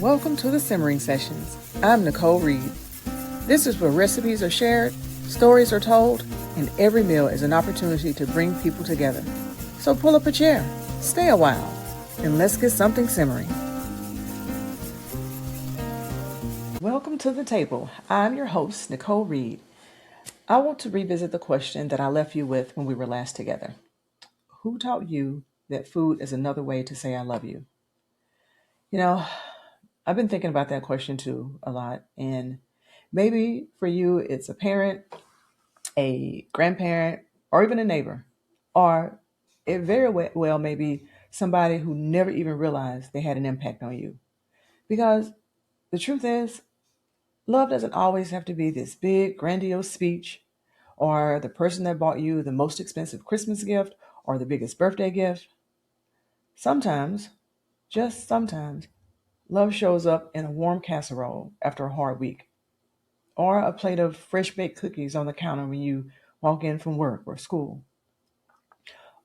Welcome to the Simmering Sessions. I'm Nicole Reed. This is where recipes are shared, stories are told, and every meal is an opportunity to bring people together. So pull up a chair, stay a while, and let's get something simmering. Welcome to the table. I'm your host, Nicole Reed. I want to revisit the question that I left you with when we were last together. Who taught you that food is another way to say I love you? You know, I've been thinking about that question too a lot. And maybe for you, it's a parent, a grandparent, or even a neighbor. Or it very well may be somebody who never even realized they had an impact on you. Because the truth is, love doesn't always have to be this big, grandiose speech, or the person that bought you the most expensive Christmas gift or the biggest birthday gift. Sometimes, just sometimes, love shows up in a warm casserole after a hard week, or a plate of fresh baked cookies on the counter when you walk in from work or school.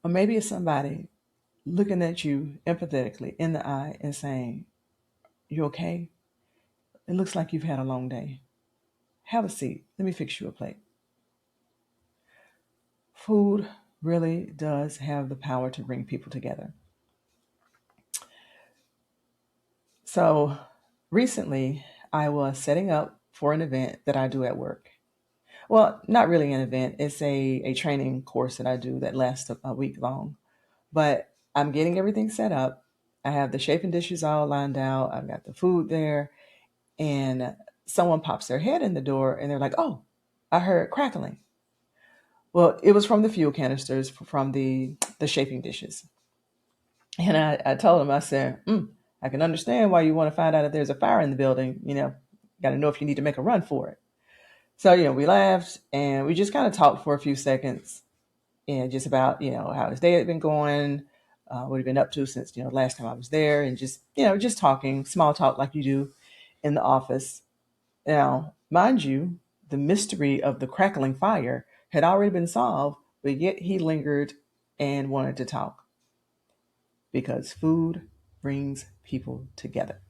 Or maybe it's somebody looking at you empathetically in the eye and saying, "You okay? It looks like you've had a long day. Have a seat. Let me fix you a plate." Food really does have the power to bring people together. So recently, I was setting up for an event that I do at work. Well, not really an event, it's a training course that I do that lasts a week long. But I'm getting everything set up. I have the chafing dishes all lined out. I've got the food there. And someone pops their head in the door and they're like, "Oh, I heard crackling." Well, it was from the fuel canisters from the chafing dishes. And I told him, I said, "I can understand why you want to find out if there's a fire in the building. Got to know if you need to make a run for it." So, we laughed and we just kind of talked for a few seconds and just about, how his day had been going, what he'd been up to since, last time I was there, and just, just talking, small talk like you do in the office. Now, mind you, the mystery of the crackling fire had already been solved, but yet he lingered and wanted to talk because food brings people together.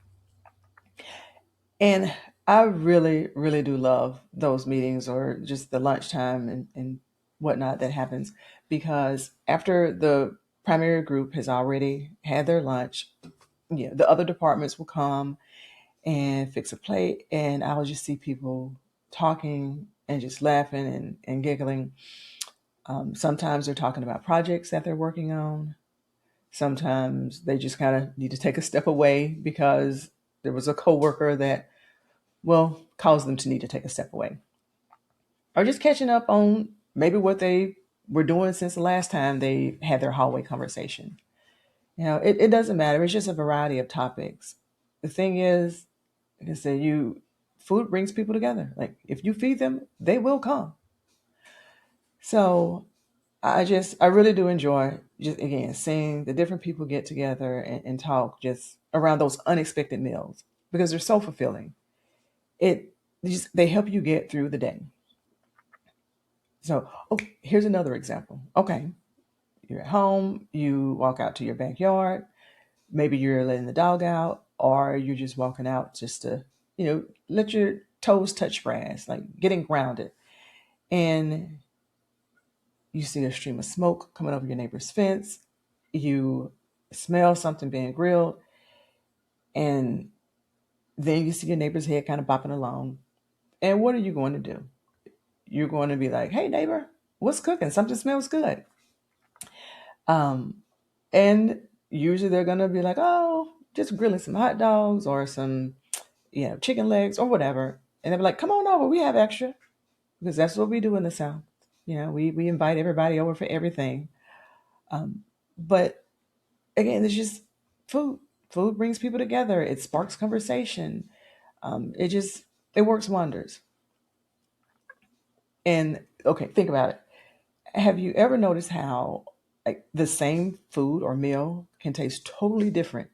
And I really, really do love those meetings or just the lunchtime and whatnot that happens because after the primary group has already had their lunch, the other departments will come and fix a plate, and I'll just see people talking and just laughing and giggling. Sometimes they're talking about projects that they're working on. Sometimes they just kind of need to take a step away because there was a coworker that caused them to need to take a step away. Or just catching up on maybe what they were doing since the last time they had their hallway conversation. It doesn't matter. It's just a variety of topics. The thing is, like I said, food brings people together. Like if you feed them, they will come. So I really do enjoy just again seeing the different people get together and talk just around those unexpected meals because they're so fulfilling. They help you get through the day. So, okay, here's another example. Okay, you're at home, you walk out to your backyard, maybe you're letting the dog out, or you're just walking out just to, let your toes touch grass, like getting grounded. And you see a stream of smoke coming over your neighbor's fence. You smell something being grilled, and then you see your neighbor's head kind of bopping along. And what are you going to do? You're going to be like, "Hey, neighbor, what's cooking? Something smells good." Um, and usually they're going to be like, "Oh, just grilling some hot dogs or some, chicken legs or whatever." And they'll be like, "Come on over. We have extra." Because that's what we do in the South. We invite everybody over for everything. But again, it's just food. Food brings people together. It sparks conversation. It works wonders. And okay, think about it. Have you ever noticed how like the same food or meal can taste totally different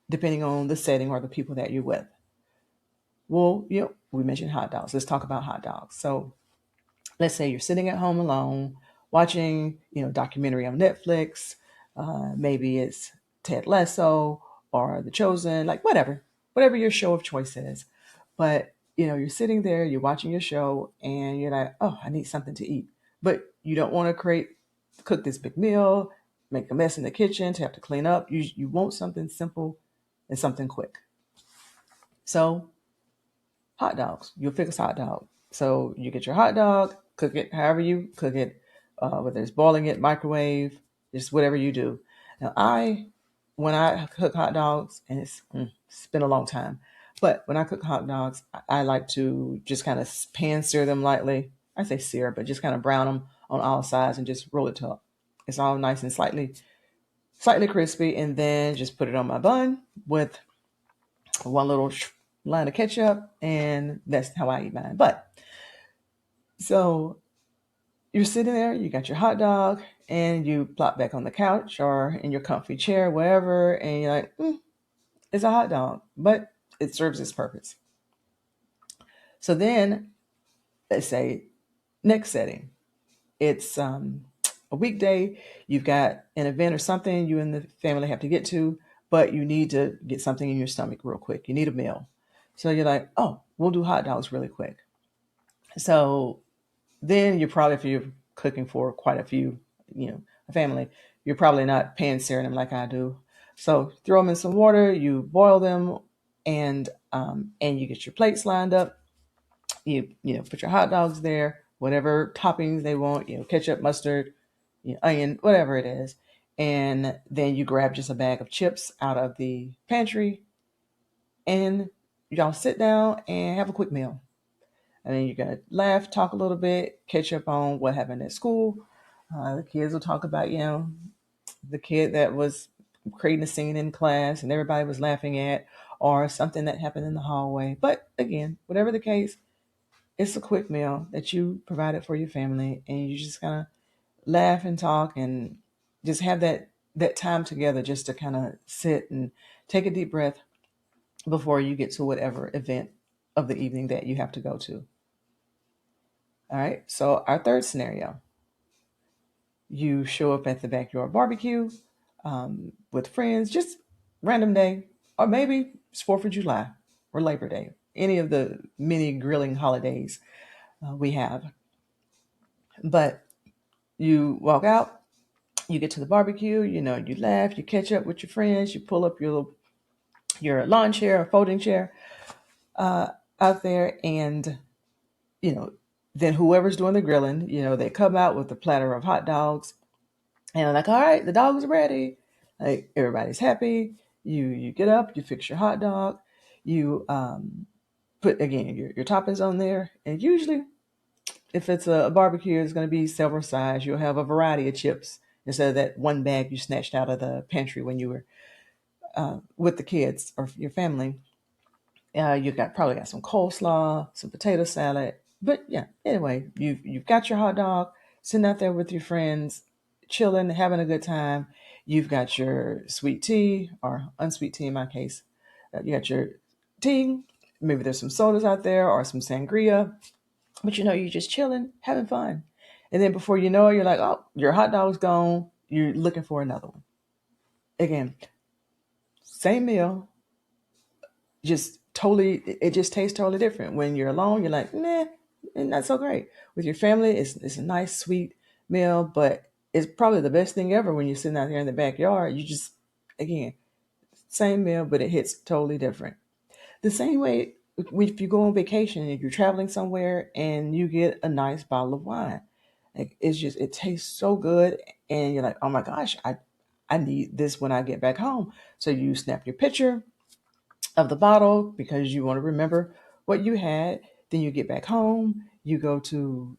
depending on the setting or the people that you're with? Well, we mentioned hot dogs. Let's talk about hot dogs. So let's say you're sitting at home alone watching, documentary on Netflix. Maybe it's Ted Lasso or The Chosen, like whatever whatever your show of choice is. But you're sitting there, you're watching your show, and you're like, oh, I need something to eat. But you don't want to cook this big meal, make a mess in the kitchen to have to clean up. You want something simple and something quick. So hot dogs. You'll fix hot dog. So you get your hot dog, cook it however you cook it, whether it's boiling it, microwave, just whatever you do. Now, when I cook hot dogs, and it's been a long time, but when I cook hot dogs, I like to just kind of pan sear them lightly. I say sear, but just kind of brown them on all sides and just roll it till it's all nice and slightly crispy, and then just put it on my bun with one little line of ketchup, and that's how I eat mine. But so you're sitting there, you got your hot dog, and you plop back on the couch or in your comfy chair, wherever, and you're like, it's a hot dog, but it serves its purpose. So then, let's say, next setting, it's a weekday, you've got an event or something you and the family have to get to, but you need to get something in your stomach real quick. You need a meal. So you're like, oh, we'll do hot dogs really quick. So then you're probably, if you're cooking for quite a few, a family, you're probably not pan searing them like I do. So throw them in some water, you boil them, and you get your plates lined up. You put your hot dogs there, whatever toppings they want, ketchup, mustard, onion, whatever it is. And then you grab just a bag of chips out of the pantry, and y'all sit down and have a quick meal. And then you're going to laugh, talk a little bit, catch up on what happened at school. The kids will talk about, the kid that was creating a scene in class and everybody was laughing at, or something that happened in the hallway. But again, whatever the case, it's a quick meal that you provided for your family, and you just kind of laugh and talk and just have that time together, just to kind of sit and take a deep breath before you get to whatever event of the evening that you have to go to. All right. So our third scenario, you show up at the backyard barbecue with friends, just random day, or maybe it's 4th of July or Labor Day, any of the many grilling holidays we have. But you walk out, you get to the barbecue, you laugh, you catch up with your friends, you pull up your lawn chair or folding chair out there, and you know, then whoever's doing the grilling, they come out with a platter of hot dogs, and I'm like, all right, the dog's ready. Like, everybody's happy. You get up, you fix your hot dog, you put again your toppings on there, and usually if it's a barbecue, it's going to be several sides. You'll have a variety of chips instead of that one bag you snatched out of the pantry when you were with the kids or your family. You probably got some coleslaw, some potato salad. But yeah, anyway, you've got your hot dog sitting out there with your friends, chilling, having a good time. You've got your sweet tea or unsweet tea in my case. You got your tea. Maybe there's some sodas out there or some sangria. But you're just chilling, having fun. And then before you know it, you're like, oh, your hot dog's gone. You're looking for another one. Again, same meal, just totally, it just tastes totally different. When you're alone, you're like, nah, not so great. With your family, it's a nice, sweet meal, but it's probably the best thing ever when you're sitting out here in the backyard. You just, again, same meal, but it hits totally different. The same way, if you go on vacation, if you're traveling somewhere and you get a nice bottle of wine, like, it tastes so good, and you're like, oh my gosh, I need this when I get back home. So you snap your picture of the bottle because you want to remember what you had. Then you get back home, you go to,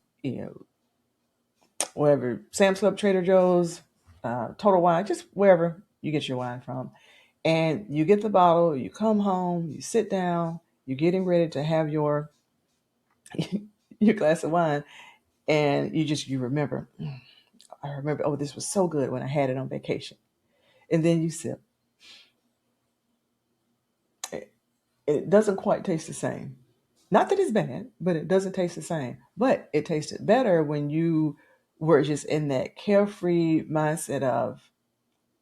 whatever, Sam's Club, Trader Joe's, Total Wine, just wherever you get your wine from. And you get the bottle, you come home, you sit down, you're getting ready to have your your glass of wine, and you remember, I remember, oh, this was so good when I had it on vacation. And then you sip. It doesn't quite taste the same. Not that it's bad, but it doesn't taste the same. But it tasted better when you were just in that carefree mindset of,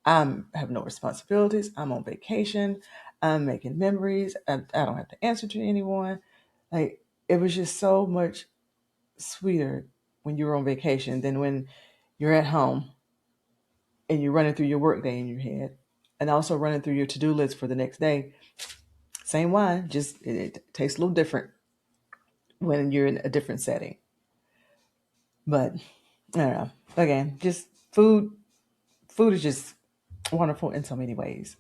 I have no responsibilities. I'm on vacation. I'm making memories. I don't have to answer to anyone. Like, it was just so much sweeter when you were on vacation than when you're at home and you're running through your workday in your head and also running through your to-do list for the next day. Same wine, just it tastes a little different when you're in a different setting. But I don't know. Again, just food. Food is just wonderful in so many ways.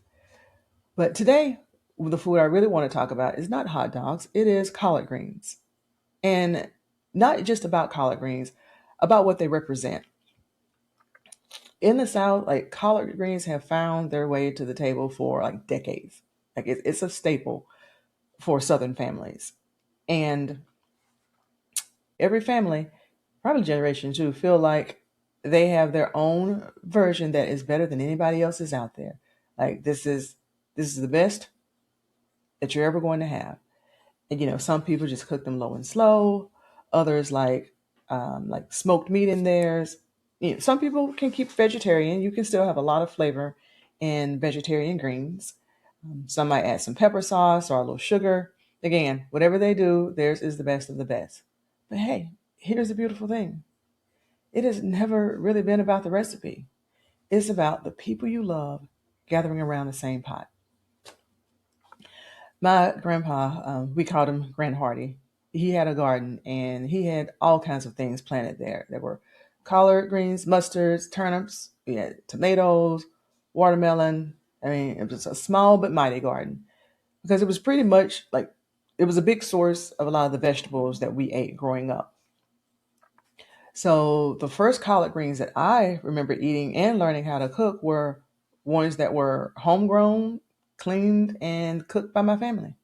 But today, the food I really want to talk about is not hot dogs. It is collard greens, and not just about collard greens, about what they represent. In the South, like collard greens have found their way to the table for like decades. Like it's a staple for Southern families, and every family, probably generation two, feel like they have their own version that is better than anybody else's out there. Like this is the best that you're ever going to have. And some people just cook them low and slow. Others like smoked meat in theirs. Some people can keep vegetarian. You can still have a lot of flavor in vegetarian greens. Some might add some pepper sauce or a little sugar. Again, whatever they do, theirs is the best of the best. But hey, here's the beautiful thing. It has never really been about the recipe. It's about the people you love gathering around the same pot. My grandpa, we called him Grand Hardy. He had a garden and he had all kinds of things planted there. There were collard greens, mustards, turnips, we had tomatoes, watermelon. I mean, it was a small but mighty garden because it was pretty much like it was a big source of a lot of the vegetables that we ate growing up. So the first collard greens that I remember eating and learning how to cook were ones that were homegrown, cleaned, and cooked by my family.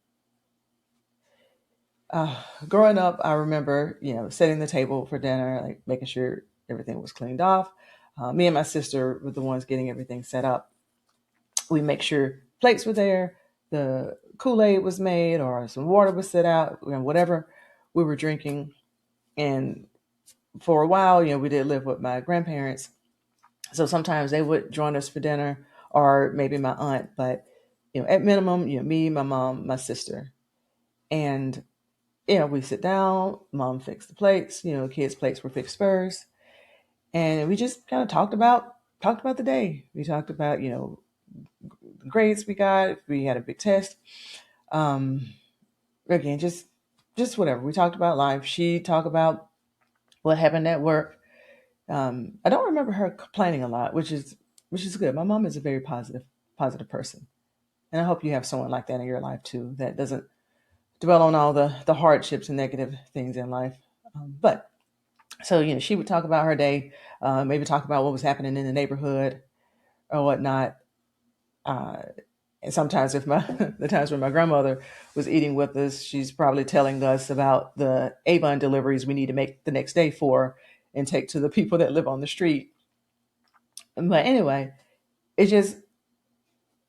Growing up, I remember, setting the table for dinner, like making sure everything was cleaned off. Me and my sister were the ones getting everything set up. We make sure plates were there, the Kool-Aid was made, or some water was set out, whatever we were drinking. And for a while, we did live with my grandparents. So sometimes they would join us for dinner, or maybe my aunt. But, at minimum, me, my mom, my sister. And we sit down, mom fixed the plates, kids' plates were fixed first. And we just kind of talked about the day. We talked about, the grades we got, if we had a big test. Um, Again, just whatever. We talked about life. She talked about what happened at work. I don't remember her complaining a lot, which is good. My mom is a very positive person. And I hope you have someone like that in your life too, that doesn't dwell on all the hardships and negative things in life. But so she would talk about her day, maybe talk about what was happening in the neighborhood or whatnot. Uh, and sometimes, if my the times when my grandmother was eating with us, she's probably telling us about the Avon deliveries we need to make the next day for and take to the people that live on the street. But anyway, it just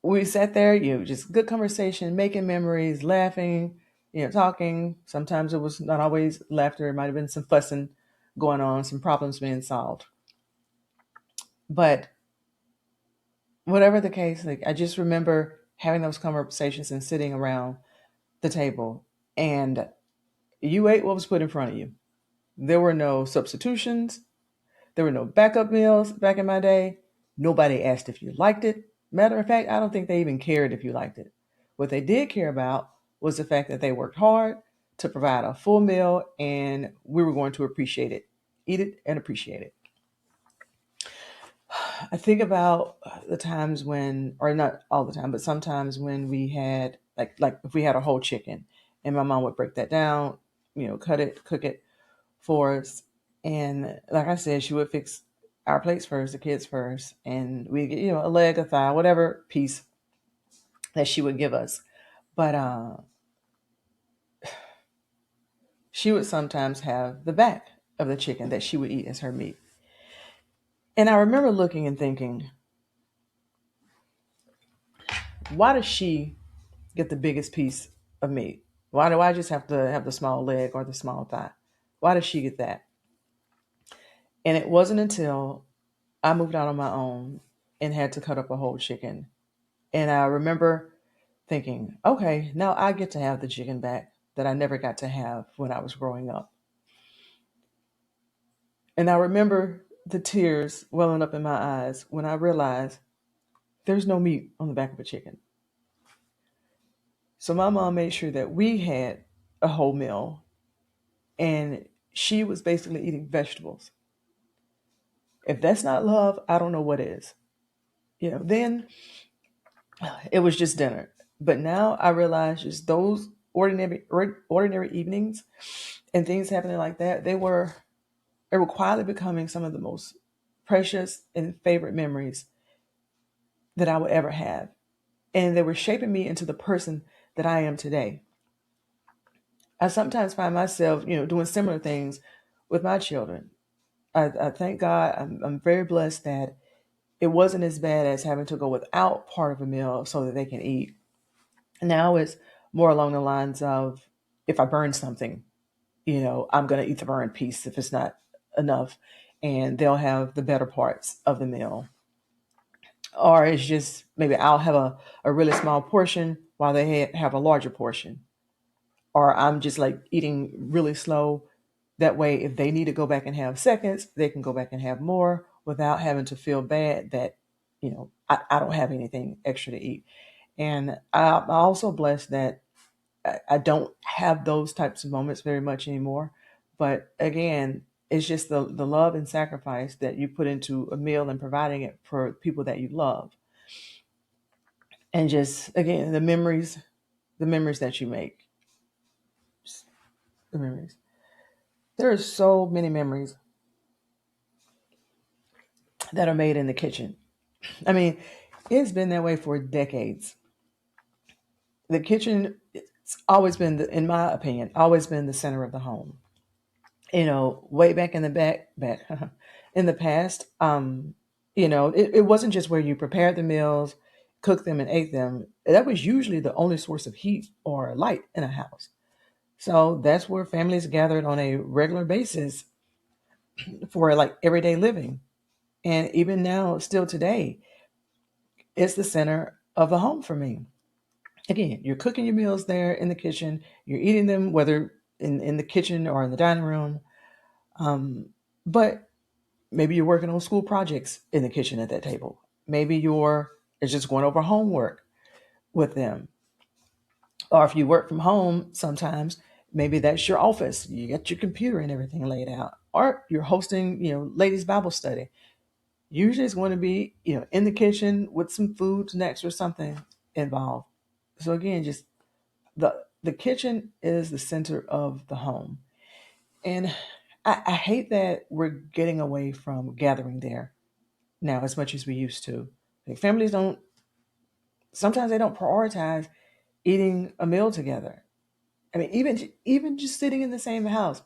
we sat there, just good conversation, making memories, laughing, talking. Sometimes it was not always laughter. It might have been some fussing going on, some problems being solved. But whatever the case, like I just remember having those conversations and sitting around the table, and you ate what was put in front of you. There were no substitutions. There were no backup meals back in my day. Nobody asked if you liked it. Matter of fact, I don't think they even cared if you liked it. What they did care about was the fact that they worked hard to provide a full meal and we were going to appreciate it, eat it and appreciate it. I think about the times when, or not all the time, but sometimes when we had like if we had a whole chicken, and my mom would break that down, cut it, cook it for us, and like I said, she would fix our plates first, the kids first, and we get a leg, a thigh, whatever piece that she would give us. But she would sometimes have the back of the chicken that she would eat as her meat. And I remember looking and thinking, why does she get the biggest piece of meat? Why do I just have to have the small leg or the small thigh? Why does she get that? And it wasn't until I moved out on my own and had to cut up a whole chicken. And I remember thinking, okay, now I get to have the chicken back that I never got to have when I was growing up. And I remember the tears welling up in my eyes when I realized there's no meat on the back of a chicken. So my mom made sure that we had a whole meal, and she was basically eating vegetables. If that's not love, I don't know what is. Then it was just dinner. But now I realize just those ordinary evenings and things happening like that, they were quietly becoming some of the most precious and favorite memories that I would ever have. And they were shaping me into the person that I am today. I sometimes find myself, doing similar things with my children. I thank God I'm very blessed that it wasn't as bad as having to go without part of a meal so that they can eat. Now it's more along the lines of if I burn something, I'm going to eat the burned piece if it's not enough, and they'll have the better parts of the meal. Or it's just maybe I'll have a really small portion while they have a larger portion. Or I'm just like eating really slow. That way, if they need to go back and have seconds, they can go back and have more without having to feel bad that, I don't have anything extra to eat. And I'm also blessed that I don't have those types of moments very much anymore. But again, it's just the love and sacrifice that you put into a meal and providing it for people that you love. And just again, the memories that you make. Just the memories. There are so many memories that are made in the kitchen. I mean, it's been that way for decades. The kitchen, it's always been, in my opinion, always been the center of the home. Way back in the back in the past, it wasn't just where you prepared the meals, cooked them, and ate them. That was usually the only source of heat or light in a house. So that's where families gathered on a regular basis for like everyday living. And even now, still today, it's the center of the home for me. Again, you're cooking your meals there in the kitchen, you're eating them, whether in the kitchen or in the dining room. But maybe you're working on school projects in the kitchen at that table. Maybe you're it's just going over homework with them. Or if you work from home sometimes, maybe that's your office. You got your computer and everything laid out. Or you're hosting, ladies' Bible study. Usually it's going to be, in the kitchen with some food, snacks, or something involved. So again, just the kitchen is the center of the home. And I hate that we're getting away from gathering there now as much as we used to. Like families don't sometimes they don't prioritize eating a meal together. I mean, even just sitting in the same house.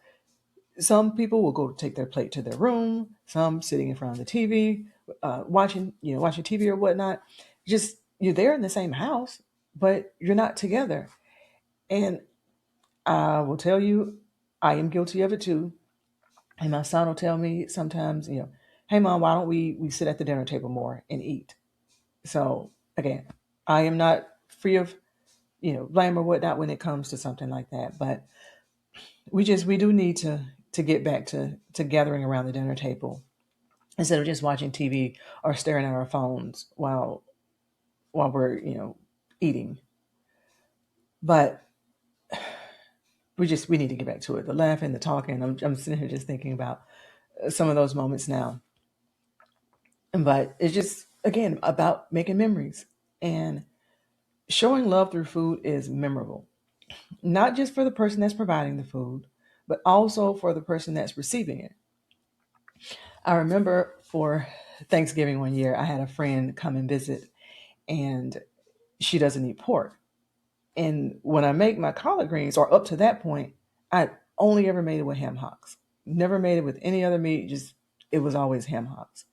Some people will go take their plate to their room. Some sitting in front of the TV, watching TV or whatnot. Just you're there in the same house, but you're not together. And I will tell you, I am guilty of it too. And my son will tell me sometimes, hey mom, why don't we sit at the dinner table more and eat? So again, I am not free of blame or whatnot when it comes to something like that. But we do need to get back to gathering around the dinner table instead of just watching TV or staring at our phones while we're eating. But we need to get back to it. The laughing, the talking. I'm sitting here just thinking about some of those moments now. But it's just again about making memories, and showing love through food is memorable, not just for the person that's providing the food, but also for the person that's receiving it. I remember for Thanksgiving one year, I had a friend come and visit, and she doesn't eat pork. And when I make my collard greens, or up to that point, I only ever made it with ham hocks. Never made it with any other meat. Just it was always ham hocks.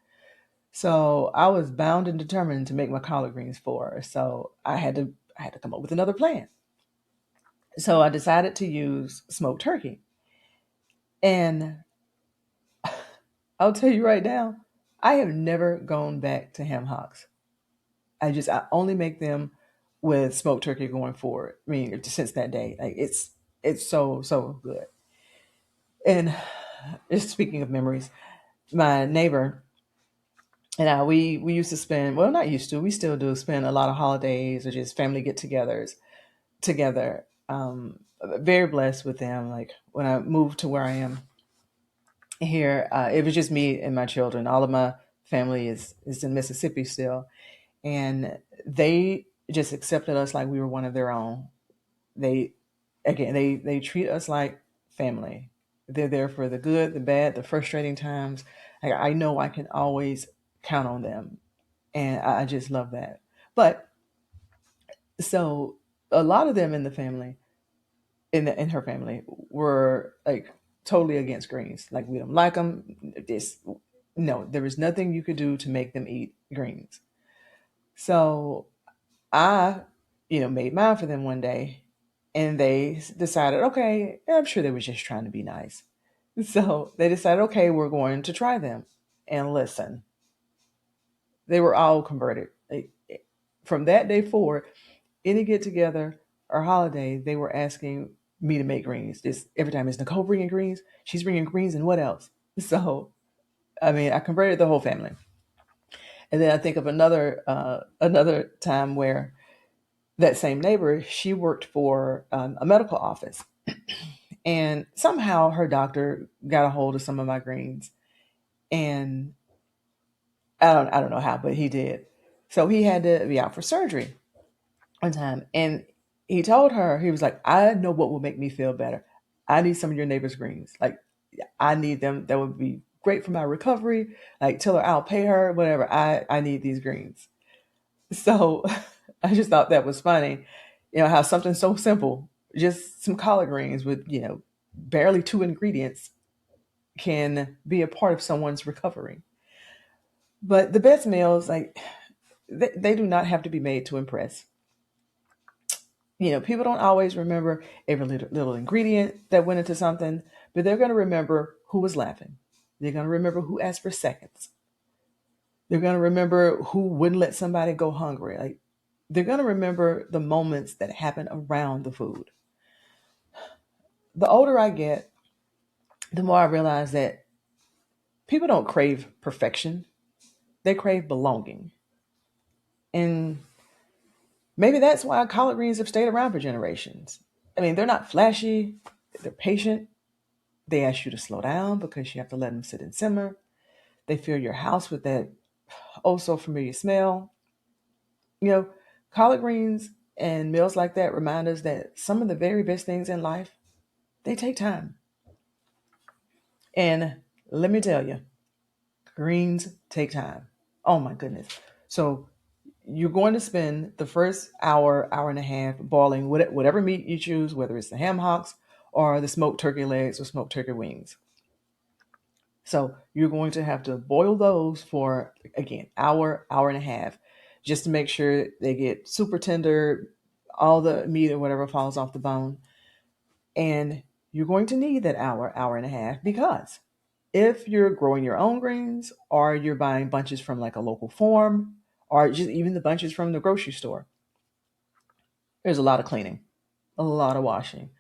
So I was bound and determined to make my collard greens for her. So I had to come up with another plan. So I decided to use smoked turkey. And I'll tell you right now, I have never gone back to ham hocks. I only make them with smoked turkey going forward. I mean, since that day, like it's so good. And just speaking of memories, my neighbor and I, we used to spend, well, not used to, we still do spend a lot of holidays or just family get-togethers together. Very blessed with them. Like when I moved to where I am here, it was just me and my children. All of my family is in Mississippi still, and they just accepted us like we were one of their own. They again they treat us like family. They're there for the good, the bad, the frustrating times. Like, I know I can always count on them, and I just love that. But so a lot of them in the family, in her family, were like totally against greens. Like, we don't like them. This No, there was nothing you could do to make them eat greens. So I, made mine for them one day, and they decided, okay, I'm sure they were just trying to be nice. So they decided, okay, we're going to try them. And listen, they were all converted. From that day forward, any get together or holiday, they were asking me to make greens. Just every time, is Nicole bringing greens? She's bringing greens, and what else? So, I mean, I converted the whole family. And then I think of another time where that same neighbor, she worked for a medical office, and somehow her doctor got a hold of some of my greens, and I don't know how, but he did. So he had to be out for surgery one time, and he told her, he was like, I know what will make me feel better. I need some of your neighbor's greens. Like, I need them. That would be great for my recovery. Like, tell her I'll pay her, whatever. I need these greens. So I just thought that was funny. How something so simple, just some collard greens with, barely two ingredients, can be a part of someone's recovery. But the best meals, like, they do not have to be made to impress. People don't always remember every little ingredient that went into something, but they're going to remember who was laughing. They're going to remember who asked for seconds. They're going to remember who wouldn't let somebody go hungry. Like, they're going to remember the moments that happen around the food. The older I get, the more I realize that people don't crave perfection, they crave belonging. And maybe that's why collard greens have stayed around for generations. I mean, they're not flashy, they're patient. They ask you to slow down because you have to let them sit and simmer. They fill your house with that oh so familiar smell. You know, collard greens and meals like that remind us that some of the very best things in life, they take time. And let me tell you, greens take time. Oh my goodness. So you're going to spend the first hour, hour and a half boiling whatever meat you choose, whether it's the ham hocks or the smoked turkey legs or smoked turkey wings. So you're going to have to boil those for, again, hour, hour and a half, just to make sure they get super tender, all the meat or whatever falls off the bone. And you're going to need that hour, hour and a half, because if you're growing your own greens or you're buying bunches from like a local farm or just even the bunches from the grocery store, there's a lot of cleaning, a lot of washing.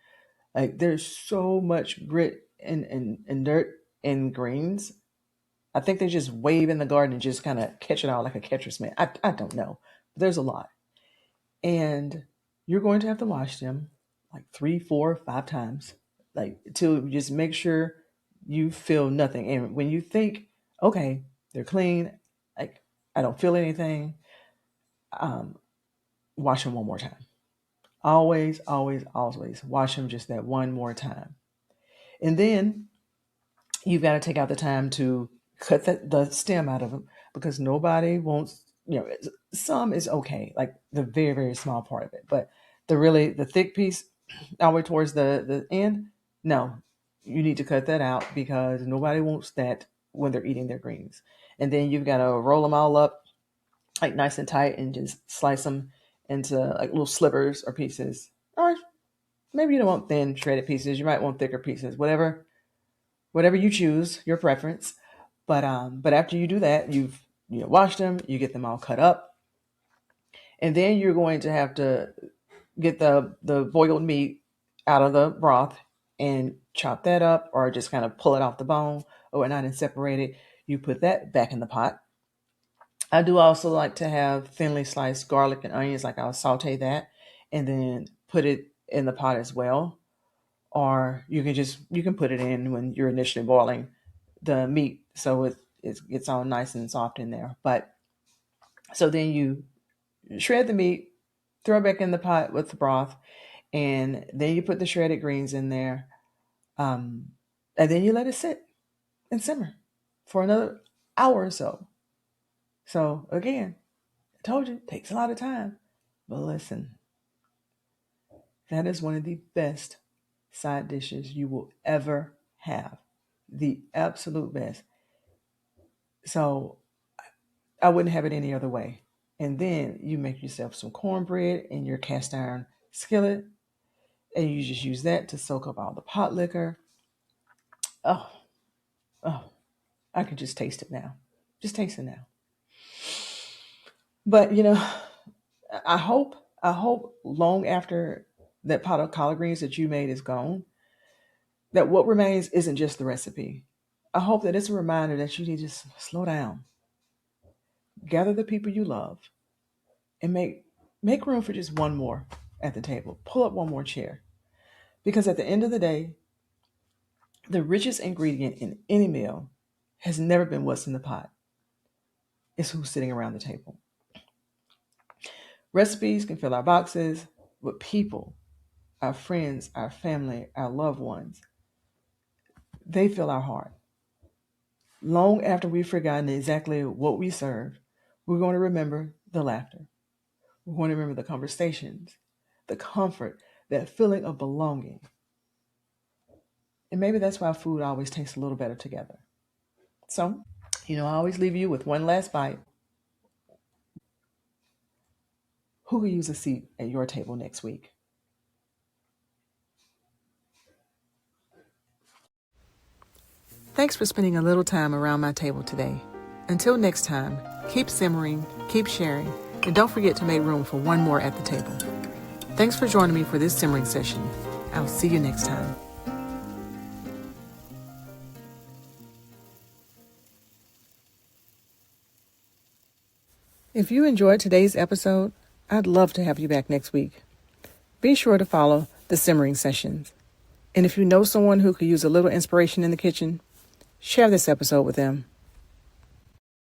Like, there's so much grit and dirt in greens. I think they just wave in the garden and just kind of catch it all like a catcher's mitt. I don't know. But there's a lot. And you're going to have to wash them like three, four, five times, like, to just make sure you feel nothing. And when you think, okay, they're clean, like, I don't feel anything, um, wash them one more time. Always, always, always wash them just that one more time. And then you've got to take out the time to cut the stem out of them, because nobody wants, some is okay, like the very, very small part of it. But the thick piece, all the way towards the end, no, you need to cut that out because nobody wants that when they're eating their greens. And then you've got to roll them all up like nice and tight and just slice them into like little slivers or pieces. Or maybe you don't want thin shredded pieces. You might want thicker pieces. Whatever you choose, your preference. But after you do that, you've washed them, you get them all cut up, And then you're going to have to get the boiled meat out of the broth and chop that up, or just kind of pull it off the bone or whatnot and separate it. You put that back in the pot. I do also like to have thinly sliced garlic and onions. Like I'll saute that and then put it in the pot as well. Or you can put it in when you're initially boiling the meat, so it gets all nice and soft in there. But so then you shred the meat, throw it back in the pot with the broth, and then you put the shredded greens in there, um, and then you let it sit and simmer for another hour or so. So again, I told you it takes a lot of time, but listen, that is one of the best side dishes you will ever have, the absolute best. So I wouldn't have it any other way. And then you make yourself some cornbread in your cast iron skillet, and you just use that to soak up all the pot liquor. Oh, oh, I can just taste it now. Just taste it now. But I hope long after that pot of collard greens that you made is gone, that what remains isn't just the recipe. I hope that it's a reminder that you need to just slow down, gather the people you love, and make room for just one more at the table. Pull up one more chair. Because at the end of the day, the richest ingredient in any meal has never been what's in the pot. It's who's sitting around the table. Recipes can fill our boxes, but people, our friends, our family, our loved ones, they fill our heart. Long after we've forgotten exactly what we served, we're going to remember the laughter. We're going to remember the conversations, the comfort, that feeling of belonging. And maybe that's why food always tastes a little better together. So, I always leave you with one last bite. Who could use a seat at your table next week? Thanks for spending a little time around my table today. Until next time, keep simmering, keep sharing, and don't forget to make room for one more at the table. Thanks for joining me for this simmering session. I'll see you next time. If you enjoyed today's episode, I'd love to have you back next week. Be sure to follow the simmering sessions. And if you know someone who could use a little inspiration in the kitchen, share this episode with them.